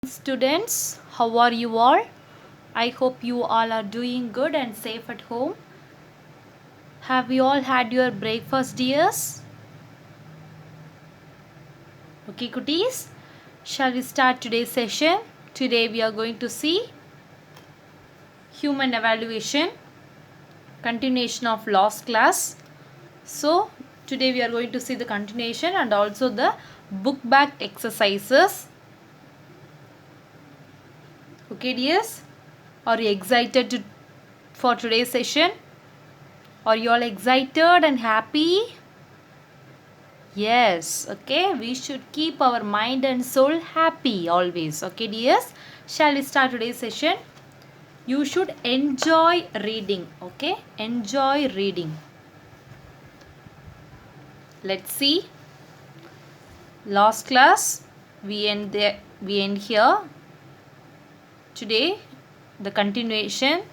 Students, how are you all? I hope you all are doing good and safe at home. Have you all had your breakfast, dears? Okay, cuties. Shall we start today's session? Today we are going to see human evaluation, continuation of last class. So, today we are going to see the continuation and also the book back exercises. Okay, dears? Are you excited for today's session? Are you all excited and happy? Yes, okay. We should keep our mind and soul happy always. Okay, dears. Shall we start today's session? You should enjoy reading. Okay, enjoy reading. Let's see. Last class we end there. We end here. Today, the continuation.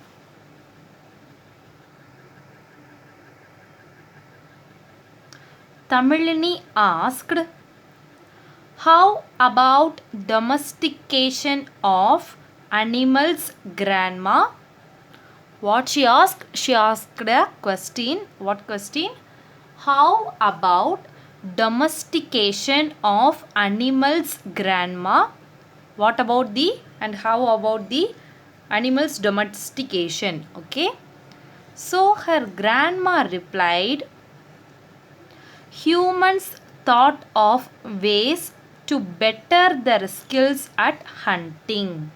Tamilini asked, how about domestication of animals, grandma? What she asked? She asked a question. What question? How about domestication of animals, grandma? What about the and how about the animals domestication? Okay. So her grandma replied, humans thought of ways to better their skills at hunting.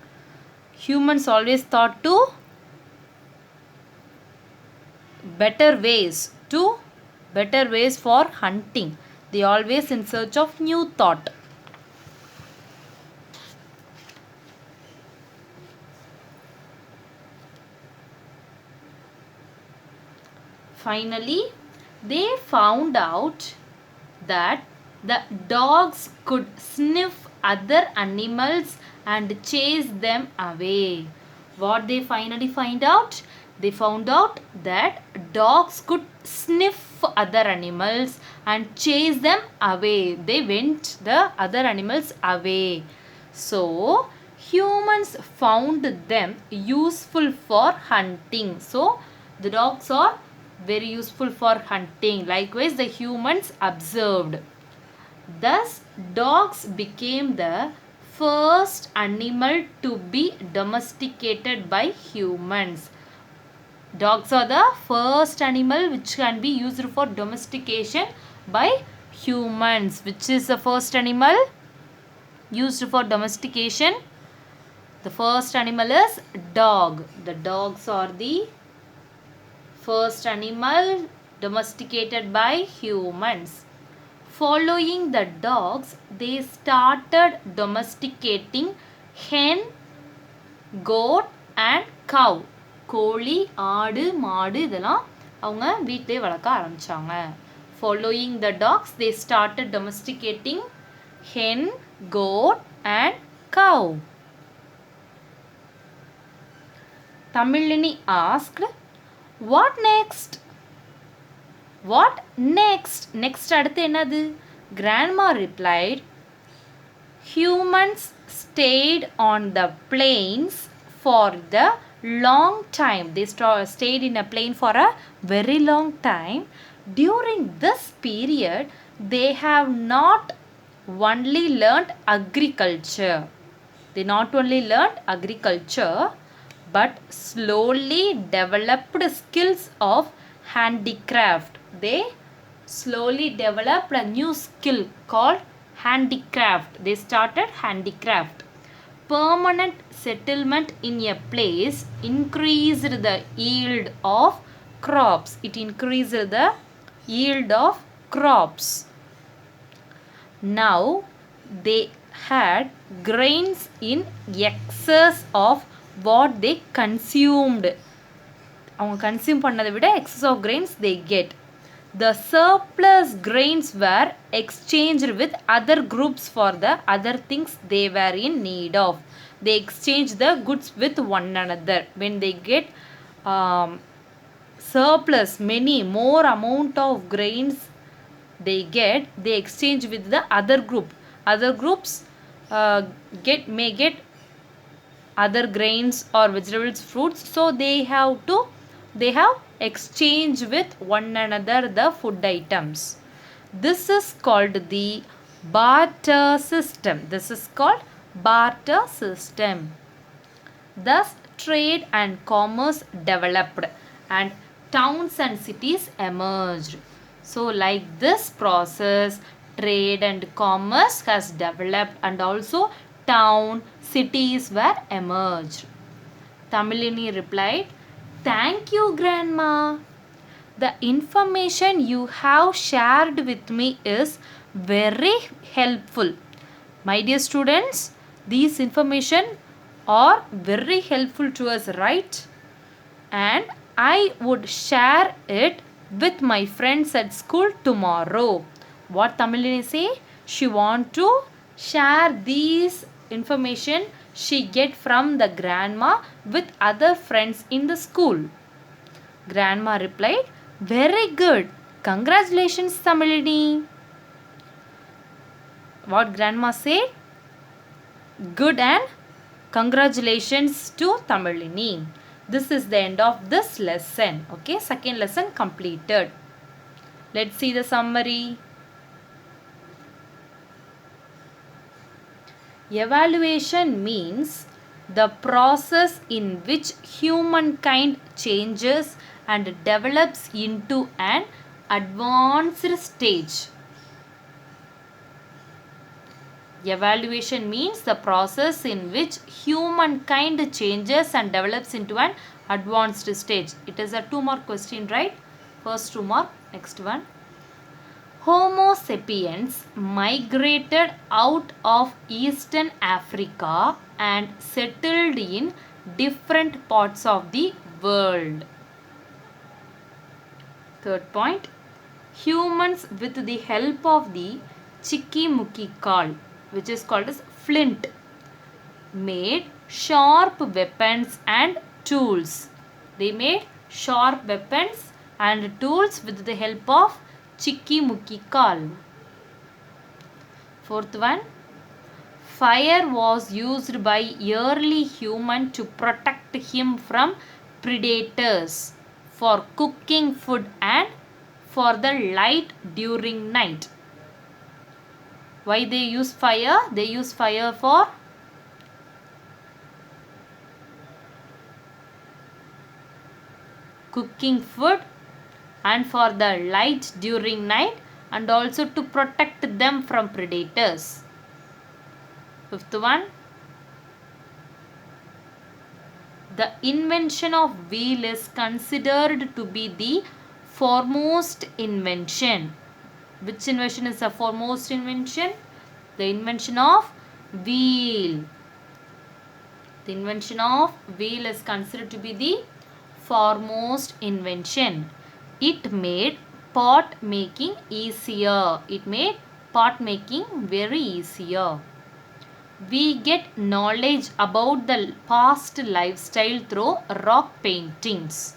Humans always thought to better ways for hunting. They always in search of new thought. Finally, they found out that the dogs could sniff other animals and chase them away. What they finally find out? They found out that dogs could sniff other animals and chase them away. They went the other animals away. So, humans found them useful for hunting. So, the dogs are very useful for hunting. Likewise, the humans observed. Thus, dogs became the first animal to be domesticated by humans. Dogs are the first animal which can be used for domestication by humans. Which is the first animal used for domestication? The first animal is dog. The dogs are the first animal domesticated by humans. Following the dogs, they started domesticating hen, goat and cow. கோழி, ஆடு, மாடு இதெல்லாம் அவங்க வீட்டிலே வளர்க்க ஆரம்பிச்சாங்க. Following the dogs, they started domesticating hen, goat and cow. Tamilini asked, what next? What next? Next அடுத்து என்னது? Grandma replied, humans stayed on the plains for the long time. They stayed in a plain for a very long time. During this period, they have not only learnt agriculture. They not only learnt agriculture, but slowly developed skills of handicraft. They slowly developed a new skill called handicraft. They started handicraft. Permanent settlement in a place increased the yield of crops. It increased the yield of crops. Now they had grains in excess of what they consumed. அவங்க consume பண்ணதை விட excess of grains they get. The surplus grains were exchanged with other groups for the other things they were in need of. They exchange the goods with one another. When they get surplus, more amount of grains they get, they exchange with the other group. Other groups uh, get other grains or vegetables, fruits, so they have exchange with one another the food items. This is called the barter system. This is called barter system. Thus trade and commerce developed and towns and cities emerged. So like this process, trade and commerce has developed and also town, cities were emerged. Tamilini replied, "Thank you, Grandma. The information you have shared with me is very helpful." My dear students, these information are very helpful to us, right? And I would share it with my friends at school tomorrow. What Tamilini say? She want to share these information she get from the grandma with other friends in the school. Grandma replied, "Very good. Congratulations, Tamilini." What grandma said? Good and congratulations to Tamilini. This is the end of this lesson. Okay, second lesson completed. Let's see the summary. Evaluation means the process in which humankind changes and develops into an advanced stage. Evaluation means the process in which humankind changes and develops into an advanced stage. It is a 2-mark question, right? First 2 mark. Next one. Homo sapiens migrated out of Eastern Africa and settled in different parts of the world. Third point. Humans, with the help of the Chikimuki, which is called as flint, made sharp weapons and tools. They made sharp weapons and tools with the help of Chikimuki. Fourth one. Fire was used by early human to protect him from predators, for cooking food and for the light during night. Why they use fire? They use fire for cooking food and for the light during night, and also to protect them from predators. Fifth one. The invention of wheel is considered to be the foremost invention. Which invention is the foremost invention? The invention of wheel. The invention of wheel is considered to be the foremost invention. It made pot making easier. It made pot making very easier. We get knowledge about the past lifestyle through rock paintings.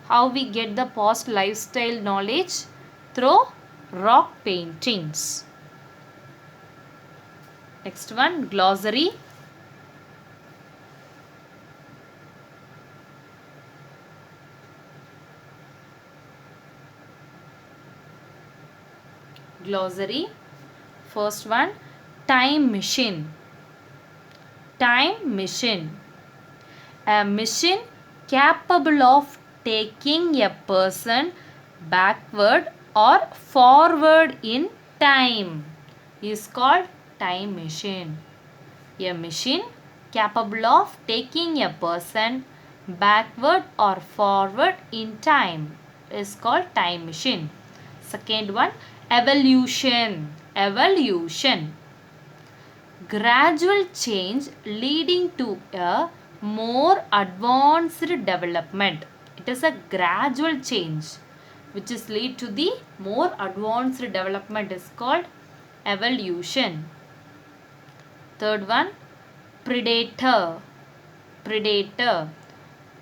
How we get the past lifestyle knowledge? Through rock paintings. Next one, glossary. Glossary. First one, time machine. Time machine. A machine capable of taking a person backward or forward in time is called time machine. A machine capable of taking a person backward or forward in time is called time machine. Second one, evolution. Evolution. Gradual change leading to a more advanced development. It is a gradual change which is lead to the more advanced development is called evolution. Third one, predator. Predator.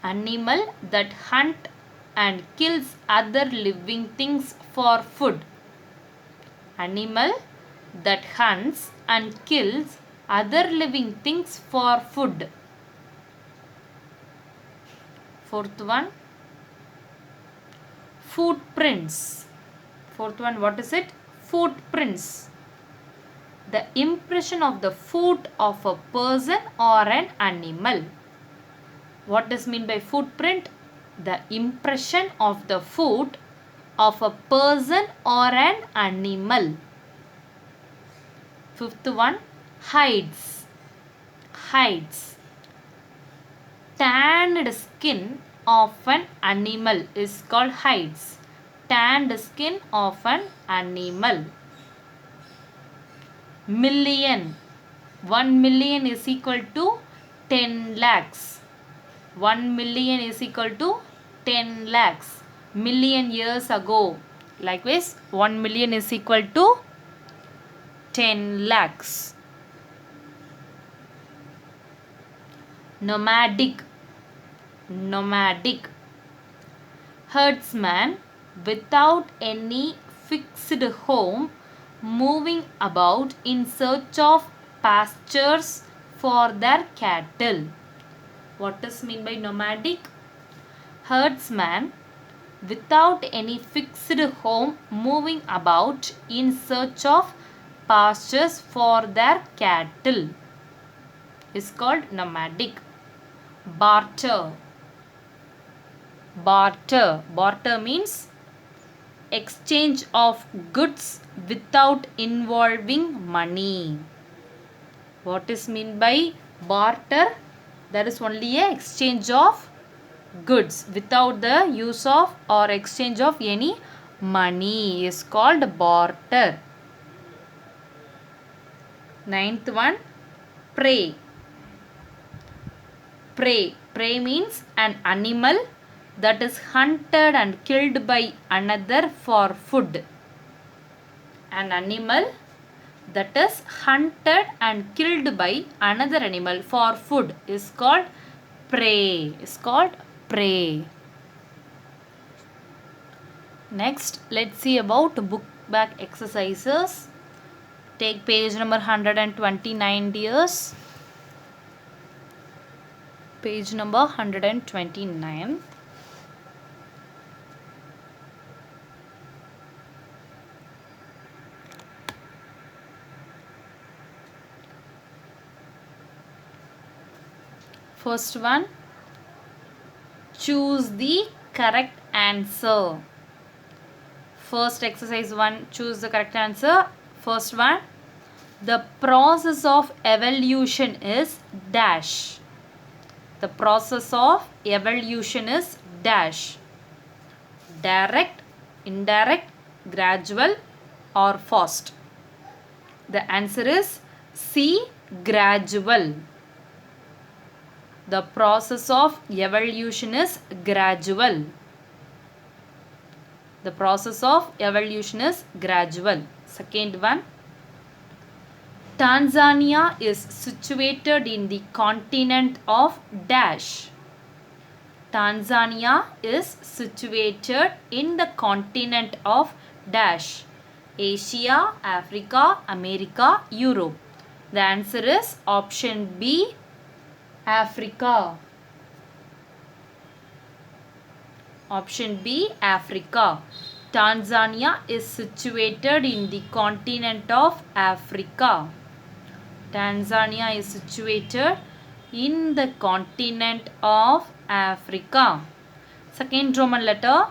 Animal that hunt and kills other living things for food. Animal that hunts and kills other living things for food. Fourth one, footprints. Fourth one, what is it? Footprints. The impression of the foot of a person or an animal. What does mean by footprint? The impression of the foot of a person or an animal. Fifth one, hides. Hides. Tanned skin of an animal is called hides. Tanned skin of an animal. Million. 1 million is equal to 10 lakhs. 1 million is equal to 10 lakhs. Million years ago. Likewise, 1 million is equal to 10 lakhs. Nomadic. Nomadic. Herdsman without any fixed home, moving about in search of pastures for their cattle. What does mean by nomadic? Herdsman without any fixed home, moving about in search of pastures for their cattle is called nomadic. Barter. Barter. Barter means exchange of goods without involving money. What is mean by barter? There is only a exchange of goods without the use of or exchange of any money is called barter. Ninth one, prey. Prey. Prey means an animal that is hunted and killed by another for food. An animal that is hunted and killed by another animal for food is called prey. Is called prey. Next, let's see about book back exercises. Take page number 129, dears. Page number 129. First one, choose the correct answer. First exercise 1, choose the correct answer. First one, the process of evolution is dash. The process of evolution is dash. Direct, indirect, gradual or fast. The answer is C, gradual. The process of evolution is gradual. The process of evolution is gradual. Second one, Tanzania is situated in the continent of dash. Tanzania is situated in the continent of dash. Asia, Africa, America, Europe. The answer is option B, Africa. Option B, Africa. Tanzania is situated in the continent of Africa. Tanzania is situated in the continent of Africa. Second Roman letter.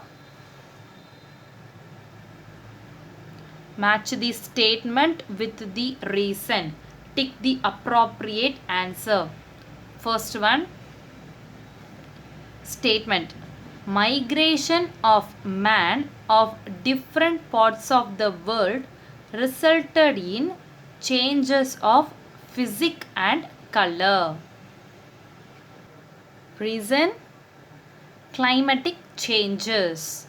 Match the statement with the reason. Tick the appropriate answer. First one, statement. Migration of man of different parts of the world resulted in changes of physique and color. Reason, climatic changes.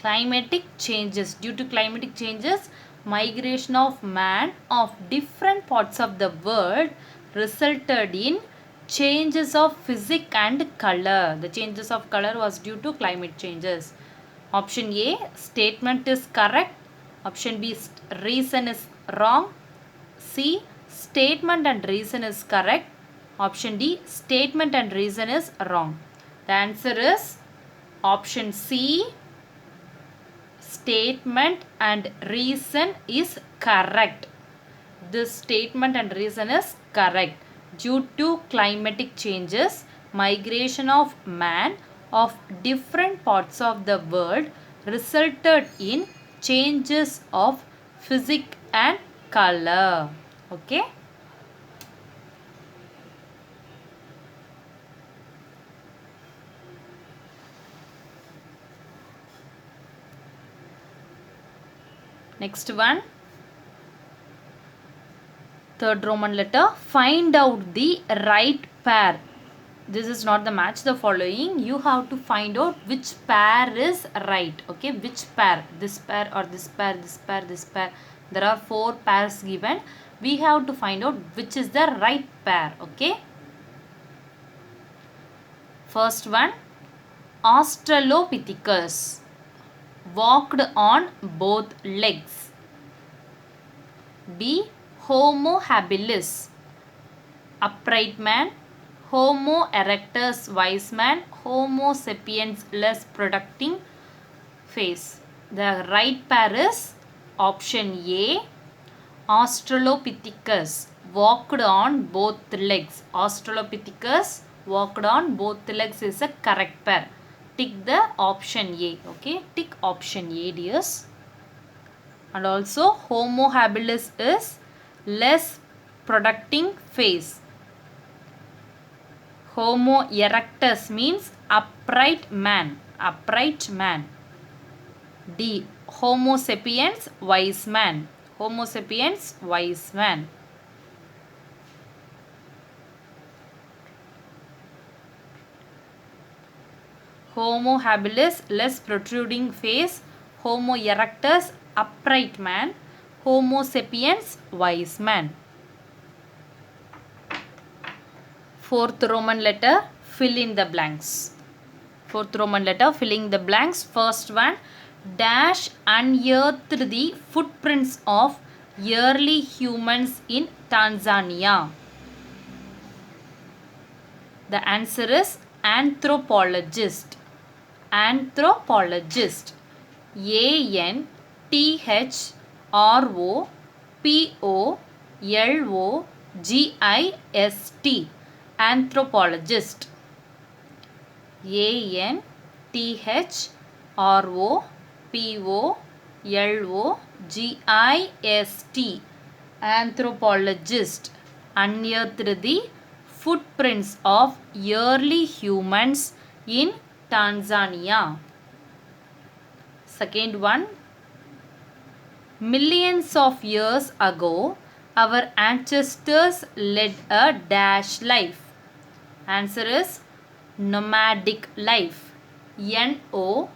Climatic changes. Due to climatic changes, migration of man of different parts of the world resulted in changes of physique and color. The changes of color was due to climate changes. Option A, statement is correct. Option B, reason is wrong. C, statement and reason is correct. Option D, statement and reason is wrong. The answer is option C, statement and reason is correct. This statement and reason is correct. Due to climatic changes, migration of man of different parts of the world resulted in changes of physics and color. Okay. Next one. Third Roman letter. Find out the right pair. This is not the match the following. You have to find out which pair is right. Okay, which pair? This pair or this pair, this pair, this pair. There are 4 pairs given. We have to find out which is the right pair. Okay. First one, Australopithecus walked on both legs. B, Homo habilis upright man. Homo erectus wise man. Homo sapiens less protecting face. The right pair is option A, Australopithecus walked on both legs. Australopithecus walked on both legs is a correct pair. Tick the option A. Okay, tick option A, dears. And also Homo habilis is less protecting face. Homo erectus means upright man. Upright man. D, Homo sapiens wise man. Homo sapiens wise man. Homo habilis less protruding face. Homo erectus upright man. Homo sapiens wise man. Fourth Roman letter, fill in the blanks. Fourth Roman letter, filling the blanks. First one, dash unearthed the footprints of early humans in Tanzania. The answer is anthropologist. Anthropologist. ANTHROPOLOGIST. Anthropologist. ANTHROPOLOGIST. Anthropologist unearthed the footprints of early humans in Tanzania. Second one, millions of years ago, our ancestors led a dash life. Answer is nomadic life. NOMADIC.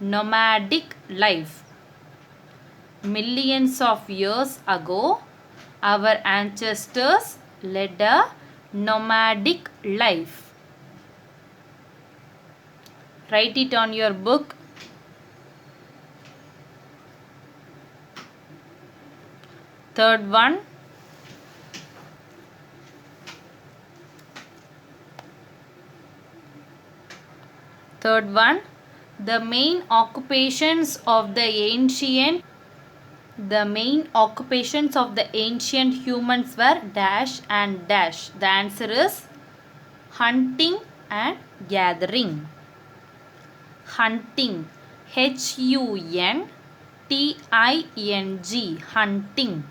Nomadic life. Millions of years ago, our ancestors led a nomadic life. Write it on your book. Third one, the main occupations of the ancient humans were dash and dash. The answer is hunting and gathering. Hunting. HUNTING. Hunting. HUNTING.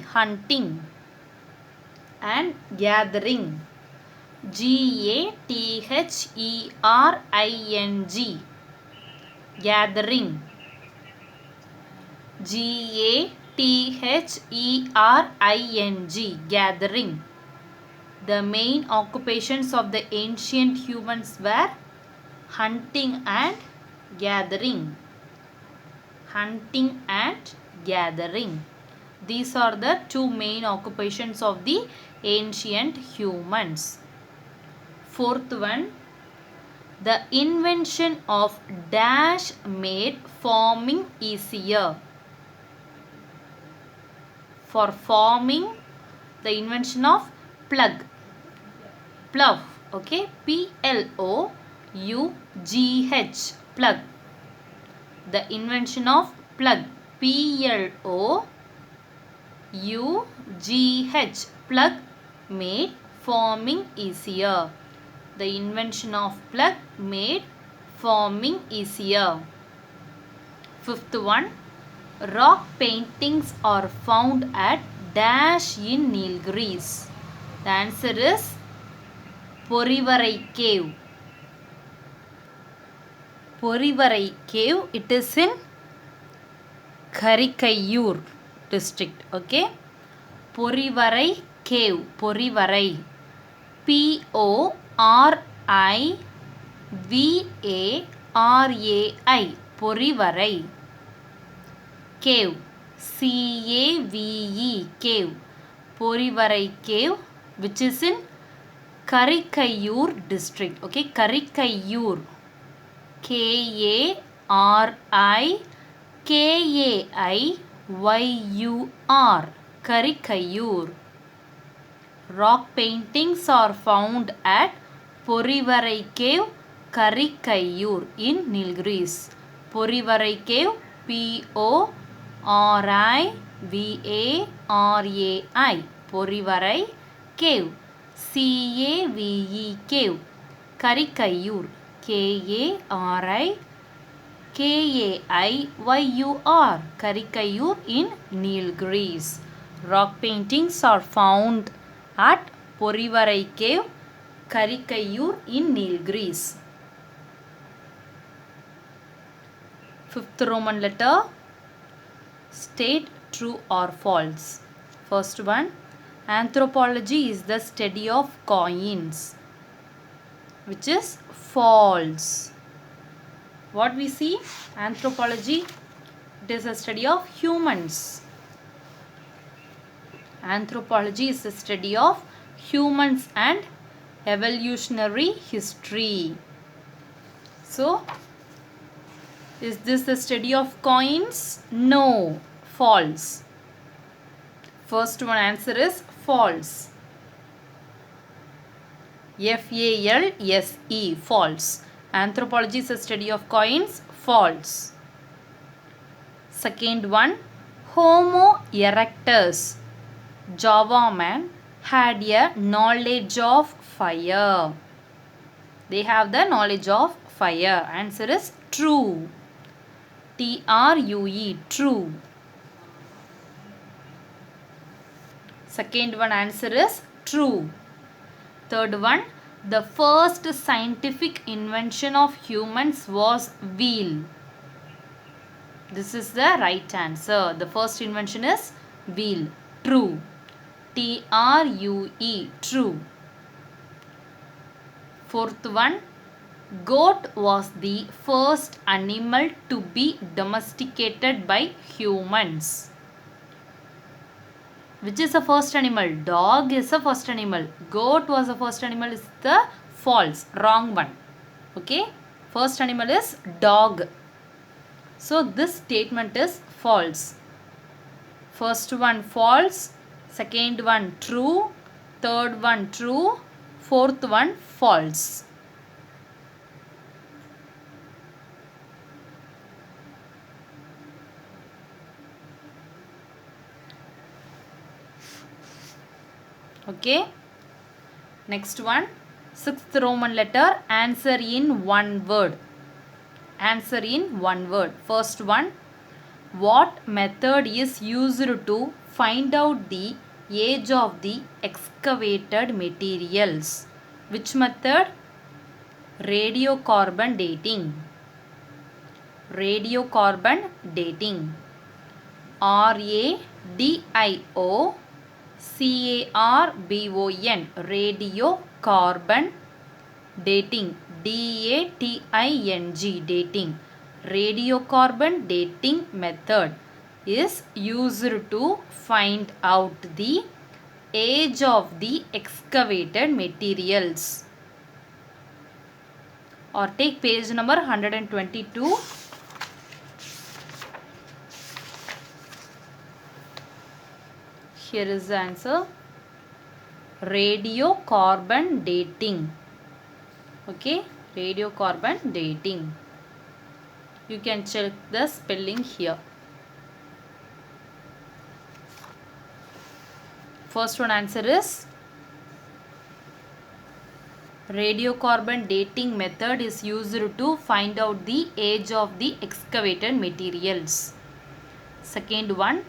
Hunting. And gathering. GATHERING. Gathering. GATHERING. Gathering. The main occupations of the ancient humans were hunting and gathering. Hunting and gathering. These are the 2 main occupations of the ancient humans. Fourth one, The invention of dash made farming easier. For farming, the invention of plough. Okay, Plough, plough. The invention of plough, Plough, plough, made farming easier. The invention of plough made farming easier. Fifth one, rock paintings are found at dash in Nilgiris. The answer is Porivarai cave. Porivarai cave, it is in Karikayur district. Okay. Porivarai cave. Porivarai. Porivarai. Porivarai. Cave. Cave. Cave. Porivarai cave, which is in Karikayur district. Okay. Karikayur. Karikayur. Karikayur. Rock paintings are found at Porivarai cave, Karikayur in Nilgiris. Porivarai cave, Porivarai. Porivarai cave, cave. Karikayur, Karikayur. Karikayur in Nilgiris. Rock paintings are found at Porivarai cave, Karikayur in Nilgiris. Fifth Roman letter. State true or false. First one, anthropology is the study of coins, which is false. What we see? Anthropology, it is a study of humans. Anthropology is the study of humans and evolutionary history. So, is this the study of coins? No, false. First one answer is false. False. False. Anthropology is a study of coins. False. Second one, Homo erectus, Java man, had a knowledge of fire. They have the knowledge of fire. Answer is true. True. True. Second one answer is true. Third one, the first scientific invention of humans was wheel. This is the right answer. The first invention is wheel. True. True. Fourth one, goat was the first animal to be domesticated by humans. Which is the first animal? Dog is the first animal. Goat was the first animal is the false. Wrong one. Okay. First animal is dog. So this statement is false. First one false. Second one true. Third one true. Fourth one false. Okay. Next one. Sixth Roman letter. Answer in one word. Answer in one word. First one. What method is used to find out the age of the excavated materials? Which method? Radiocarbon dating. Radiocarbon dating. RADIOCARBON. Radiocarbon dating. DATING. Dating. Radiocarbon dating method is used to find out the age of the excavated materials. or take page number 122. Here is the answer. Radiocarbon dating. Okay, radiocarbon dating. You can check the spelling here. First one answer is radiocarbon dating method is used to find out the age of the excavated materials. Second one,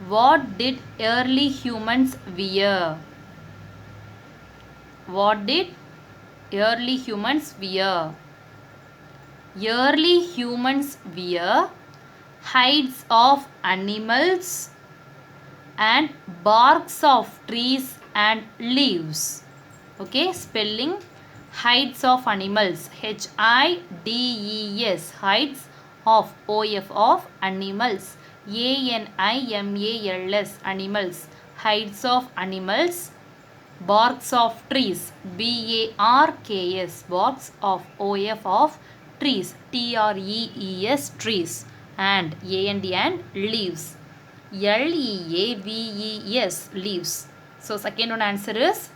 what did early humans wear? What did early humans wear? Early humans wear hides of animals and barks of trees and leaves. Okay, spelling hides of animals, Hides, hides of animals, Animals, animals, hides of animals, barks of trees, Barks, barks of trees, trees, and and leaves, Leaves, leaves. So second one answer is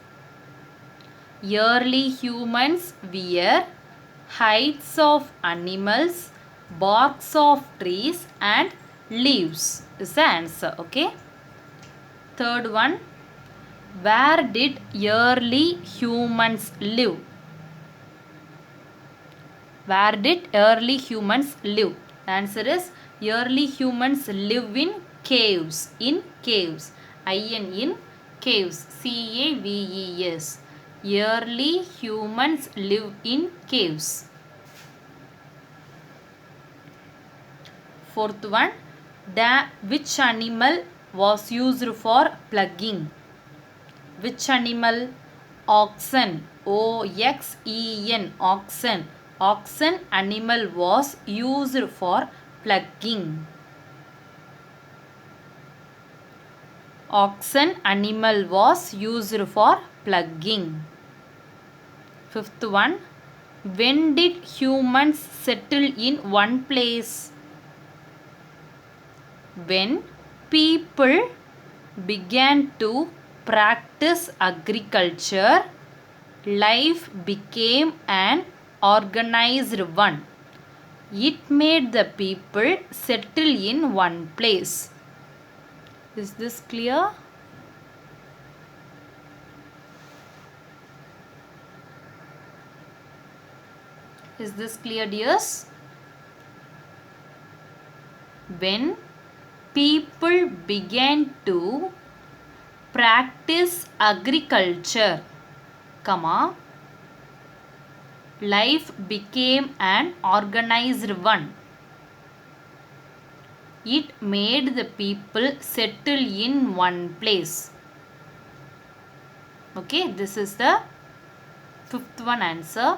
early humans wear hides of animals, barks of trees and leaves is the answer. Okay. Third one, where did early humans live? Where did early humans live? The answer is early humans live in caves. In caves. In caves. Caves. Early humans live in caves. Fourth one, which animal was used for plugging? Which animal? Oxen. Oxen. Oxen. Oxen animal was used for plugging. Oxen animal was used for plugging. Fifth one, when did humans settle in one place? When people began to practice agriculture, life became an organized one. It made the people settle in one place. Is this clear? Is this clear, dears? When people began to practice agriculture, life became an organized one. It made the people settle in one place. Okay, this is the fifth one answer.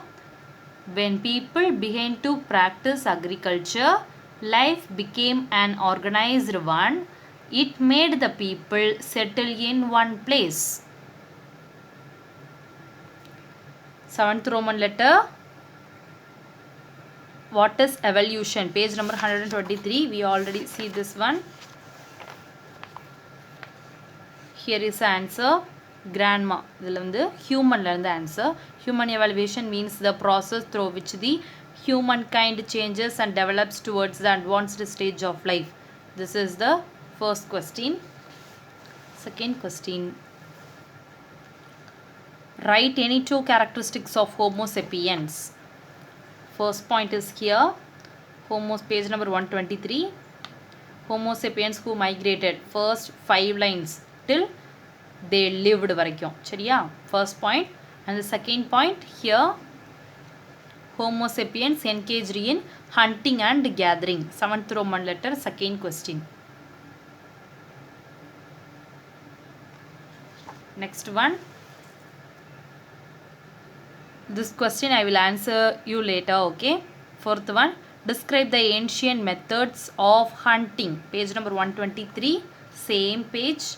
When people began to practice agriculture, life became an organized one. It made the people settle in one place. Seventh Roman letter. What is evolution? Page number 123. We already see this one. Here is the answer. Grandma. Human learn the answer. Human evaluation means the process through which the humankind changes and develops towards the advanced stage of life. This is the first question. Second question. Write any two characteristics of Homo sapiens. First point is here. Page number 123. Homo sapiens who migrated. First 5 lines till they lived varaikkum. Chariya? First point. And the second point here. Homo sapiens engaged in hunting and gathering. 7th Roman letter, second question. Next one. This question I will answer you later, okay? Fourth one. Describe the ancient methods of hunting. Page number 123. Same page.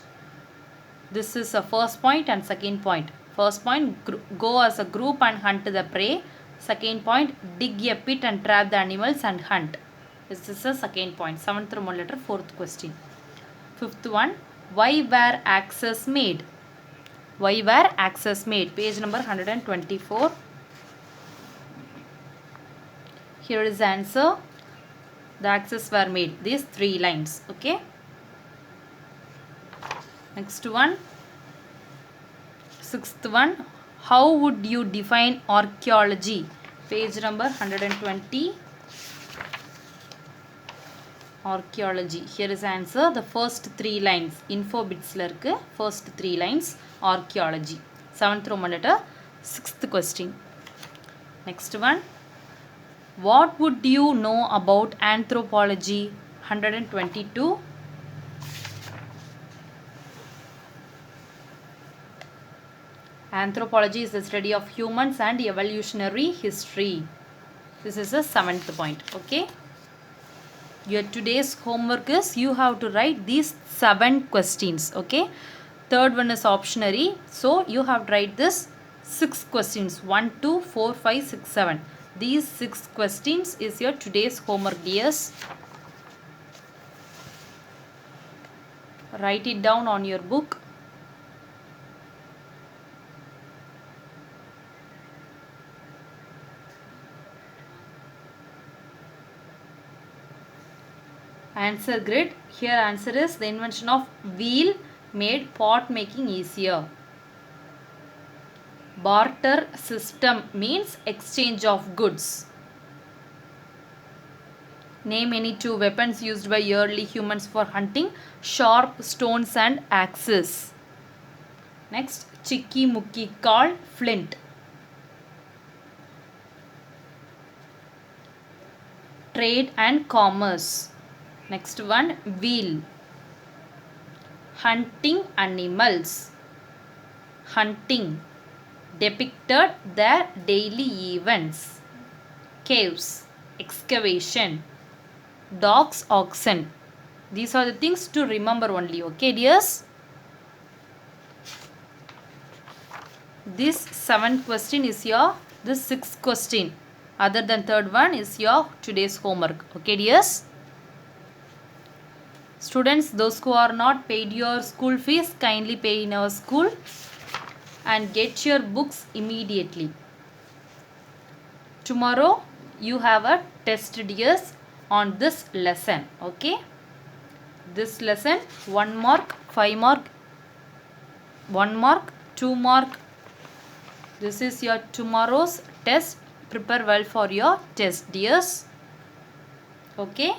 This is the first point and second point. First point, go as a group and hunt the prey. Second point, dig a pit and trap the animals and hunt. This is the second point. 7th Roman letter, 4th question. 5th one, why were axes made? Why were axes made? Page number 124. Here is the answer. The axes were made. These 3 lines. Okay. Next one. 6th one. How would you define archaeology? Page number 120. Archaeology. Here is the answer. The first 3 lines. Info bits la irukku. First 3 lines. Archaeology. 7th Roman letter. 6th question. Next one. What would you know about anthropology? 122. Anthropology is the study of humans and evolutionary history. This is the 7th point. Okay. Your today's homework is you have to write these 7 questions. Okay. Third one is optionary. So you have to write this 6 questions. 1, 2, 4, 5, 6, 7. These 6 questions is your today's homework, dears. Write it down on your book. Answer grid. Here answer is the invention of wheel made pot making easier. Barter system means exchange of goods. Name any 2 weapons used by early humans for hunting. Sharp stones and axes. Next, Chicky Mucky called flint. Trade and commerce. Next one, wheel. Hunting animals. Hunting. Depicted their daily events. Caves. Excavation. Dogs, oxen. These are the things to remember only. Okay, dears? This 7th question is your, this 6th question. Other than third one is your today's homework. Okay, dears? Students, those who are not paid your school fees, kindly pay in our school and get your books immediately. Tomorrow you have a test, dears, on this lesson. Okay. This lesson 1 mark, 5 mark, 1 mark, 2 mark. This is your tomorrow's test. Prepare well for your test, dears. Okay.